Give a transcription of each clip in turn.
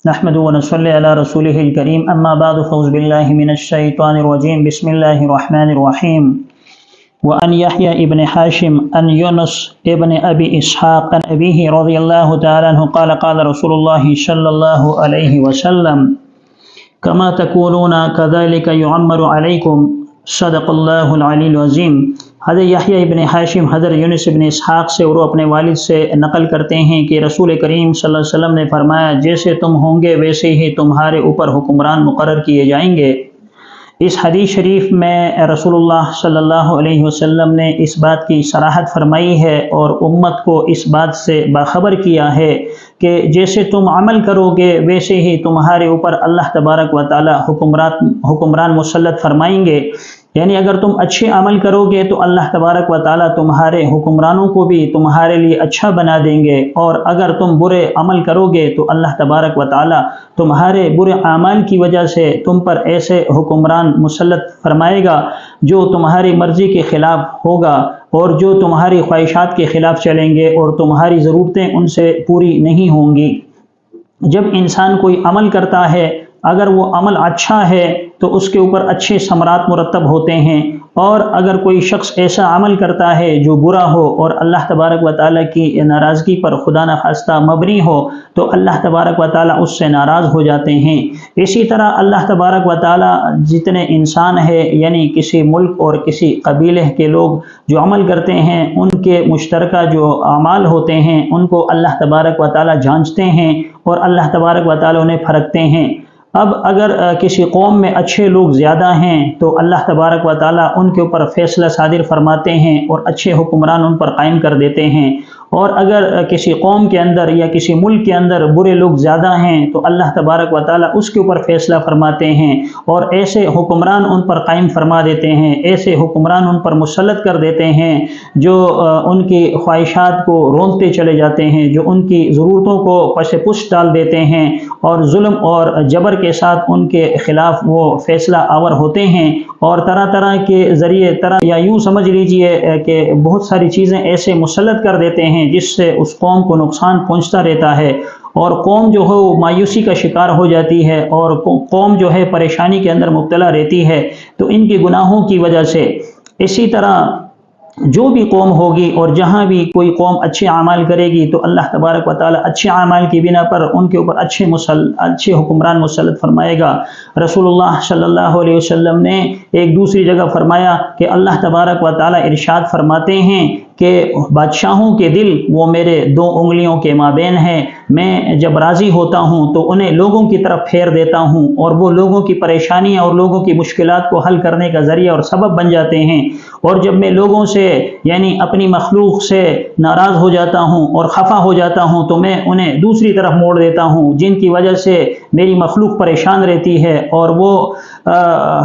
نحمده ونصلي على رسوله الكريم اما بعد فاعوذ بالله من الشيطان الرجيم بسم الله الرحمن الرحيم وأن يحيى ابن حاشم أن يونس ابن أبي إسحاق عن أبيه رضي الله تعالى عنه قال قال رسول الله صلى الله عليه وسلم كما تقولون كذلك يعمر عليكم صدق اللہ العلی العظیم۔ حضرت یحییٰ ابن حاشم حضرت یونس ابن اسحاق سے اور وہ اپنے والد سے نقل کرتے ہیں کہ رسول کریم صلی اللہ علیہ وسلم نے فرمایا جیسے تم ہوں گے ویسے ہی تمہارے اوپر حکمران مقرر کیے جائیں گے۔ اس حدیث شریف میں رسول اللہ صلی اللہ علیہ وسلم نے اس بات کی صراحت فرمائی ہے اور امت کو اس بات سے باخبر کیا ہے کہ جیسے تم عمل کرو گے ویسے ہی تمہارے اوپر اللہ تبارک و تعالی حکمران مسلط فرمائیں گے۔ یعنی اگر تم اچھے عمل کرو گے تو اللہ تبارک و تعالی تمہارے حکمرانوں کو بھی تمہارے لیے اچھا بنا دیں گے، اور اگر تم برے عمل کرو گے تو اللہ تبارک و تعالی تمہارے برے اعمال کی وجہ سے تم پر ایسے حکمران مسلط فرمائے گا جو تمہاری مرضی کے خلاف ہوگا اور جو تمہاری خواہشات کے خلاف چلیں گے اور تمہاری ضرورتیں ان سے پوری نہیں ہوں گی۔ جب انسان کوئی عمل کرتا ہے اگر وہ عمل اچھا ہے تو اس کے اوپر اچھے ثمرات مرتب ہوتے ہیں، اور اگر کوئی شخص ایسا عمل کرتا ہے جو برا ہو اور اللہ تبارک و تعالیٰ کی ناراضگی پر خدا نخواستہ مبنی ہو تو اللہ تبارک و تعالیٰ اس سے ناراض ہو جاتے ہیں۔ اسی طرح اللہ تبارک و تعالیٰ جتنے انسان ہے یعنی کسی ملک اور کسی قبیلے کے لوگ جو عمل کرتے ہیں ان کے مشترکہ جو اعمال ہوتے ہیں ان کو اللہ تبارک و تعالیٰ جانچتے ہیں اور اللہ تبارک و تعالیٰ انہیں پرکھتے ہیں۔ اب اگر کسی قوم میں اچھے لوگ زیادہ ہیں تو اللہ تبارک و تعالیٰ ان کے اوپر فیصلہ صادر فرماتے ہیں اور اچھے حکمران ان پر قائم کر دیتے ہیں، اور اگر کسی قوم کے اندر یا کسی ملک کے اندر برے لوگ زیادہ ہیں تو اللہ تبارک و تعالیٰ اس کے اوپر فیصلہ فرماتے ہیں اور ایسے حکمران ان پر قائم فرما دیتے ہیں، ایسے حکمران ان پر مسلط کر دیتے ہیں جو ان کی خواہشات کو رونتے چلے جاتے ہیں، جو ان کی ضرورتوں کو پس پشت ڈال دیتے ہیں اور ظلم اور جبر کے ساتھ ان کے خلاف وہ فیصلہ آور ہوتے ہیں، اور طرح طرح کے ذریعے یا یوں سمجھ لیجئے کہ بہت ساری چیزیں ایسے مسلط کر دیتے ہیں جس سے اس قوم کو نقصان پہنچتا رہتا ہے، اور قوم جو ہے وہ مایوسی کا شکار ہو جاتی ہے اور قوم جو ہے پریشانی کے اندر مبتلا رہتی ہے تو ان کے گناہوں کی وجہ سے۔ اسی طرح جو بھی قوم ہوگی اور جہاں بھی کوئی قوم اچھے اعمال کرے گی تو اللہ تبارک و تعالی اچھے اعمال کی بنا پر ان کے اوپر اچھے حکمران مسلط فرمائے گا۔ رسول اللہ صلی اللہ علیہ وسلم نے ایک دوسری جگہ فرمایا کہ اللہ تبارک و تعالی ارشاد فرماتے ہیں کہ بادشاہوں کے دل وہ میرے دو انگلیوں کے مابین ہیں، میں جب راضی ہوتا ہوں تو انہیں لوگوں کی طرف پھیر دیتا ہوں اور وہ لوگوں کی پریشانیاں اور لوگوں کی مشکلات کو حل کرنے کا ذریعہ اور سبب بن جاتے ہیں، اور جب میں لوگوں سے یعنی اپنی مخلوق سے ناراض ہو جاتا ہوں اور خفا ہو جاتا ہوں تو میں انہیں دوسری طرف موڑ دیتا ہوں جن کی وجہ سے میری مخلوق پریشان رہتی ہے اور وہ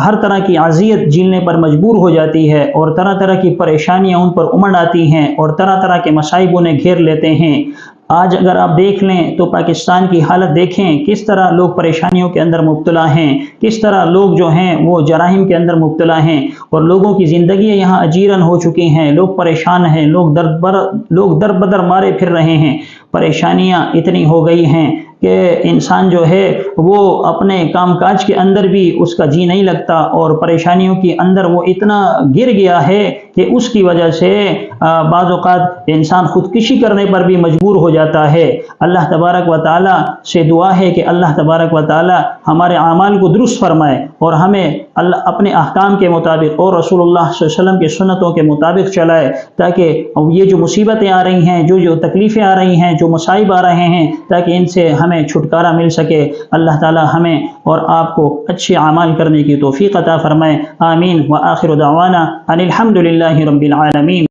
ہر طرح کی اذیت جھیلنے پر مجبور ہو جاتی ہے، اور طرح طرح کی پریشانیاں ان پر امڑ آتی ہیں اور طرح طرح کے مصائب انہیں گھیر لیتے ہیں۔ آج اگر آپ دیکھ لیں تو پاکستان کی حالت دیکھیں کس طرح لوگ پریشانیوں کے اندر مبتلا ہیں، کس طرح لوگ جو ہیں وہ جرائم کے اندر مبتلا ہیں، اور لوگوں کی زندگیاں یہاں اجیرن ہو چکی ہیں، لوگ پریشان ہیں، لوگ در بدر مارے پھر رہے ہیں، پریشانیاں اتنی ہو گئی ہیں کہ انسان جو ہے وہ اپنے کام کاج کے اندر بھی اس کا جی نہیں لگتا اور پریشانیوں کے اندر وہ اتنا گر گیا ہے کہ اس کی وجہ سے بعض اوقات انسان خودکشی کرنے پر بھی مجبور ہو جاتا ہے۔ اللہ تبارک و تعالیٰ سے دعا ہے کہ اللہ تبارک و تعالیٰ ہمارے اعمال کو درست فرمائے اور ہمیں اپنے احکام کے مطابق اور رسول اللہ صلی اللہ علیہ وسلم کے سنتوں کے مطابق چلائے، تاکہ یہ جو مصیبتیں آ رہی ہیں، جو تکلیفیں آ رہی ہیں، جو مصائب آ رہے ہیں، تاکہ ان سے ہمیں چھٹکارا مل سکے۔ اللہ تعالی ہمیں اور آپ کو اچھے اعمال کرنے کی توفیق عطا فرمائے۔ آمین۔ وآخر دعوانا ان الحمد للہ رب العالمین۔